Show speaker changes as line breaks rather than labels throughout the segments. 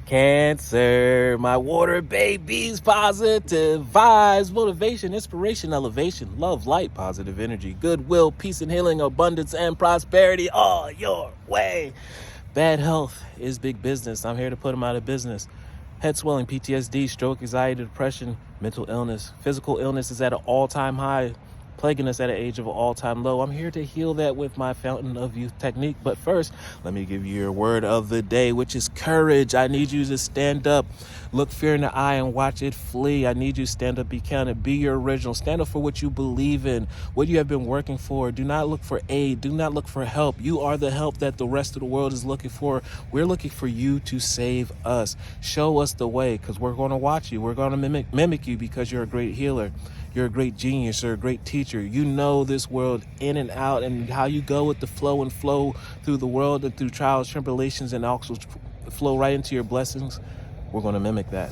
Cancer, my water babies, positive vibes, motivation, inspiration, elevation, love, light, positive energy, goodwill, peace and healing, abundance and prosperity all your way. Bad health is big business. I'm here to put them out of business. Head swelling, PTSD, stroke, anxiety, depression, mental illness, physical illness is at an all-time high, plaguing us at an age of an all-time low. I'm here to heal that with my Fountain of Youth technique. But first, let me give you your word of the day, which is courage. I need you to stand up, look fear in the eye and watch it flee. I need you to stand up, be counted, be your original. Stand up for what you believe in, what you have been working for. Do not look for aid. Do not look for help. You are the help that the rest of the world is looking for. We're looking for you to save us. Show us the way, because we're going to watch you. We're going to mimic you because you're a great healer. You're a great genius. You're a great teacher. You know this world in and out, and how you go with the flow and flow through the world and through trials, tribulations, and also flow right into your blessings. We're going to mimic that.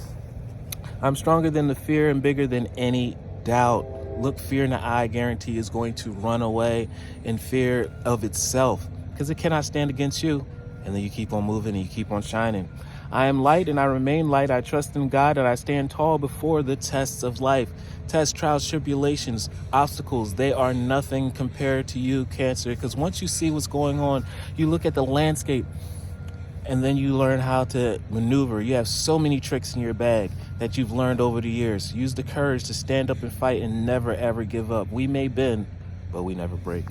I'm stronger than the fear and bigger than any doubt. Look fear in the eye, guarantee is going to run away in fear of itself, because it cannot stand against you. And then you keep on moving and you keep on shining. I am light and I remain light. I trust in God and I stand tall before the tests of life. Tests, trials, tribulations, obstacles, they are nothing compared to you, Cancer. Because once you see what's going on, you look at the landscape and then you learn how to maneuver. You have so many tricks in your bag that you've learned over the years. Use the courage to stand up and fight and never ever give up. We may bend, but we never break.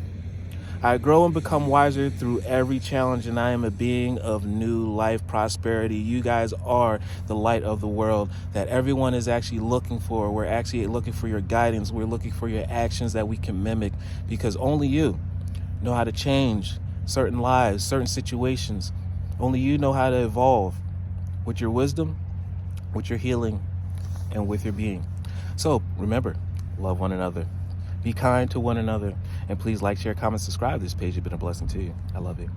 I grow and become wiser through every challenge, and I am a being of new life, prosperity. You guys are the light of the world that everyone is actually looking for. We're actually looking for your guidance. We're looking for your actions that we can mimic, because only you know how to change certain lives, certain situations. Only you know how to evolve with your wisdom, with your healing, and with your being. So remember, love one another. Be kind to one another. And please like, share, comment, subscribe. This page has been a blessing to you. I love you.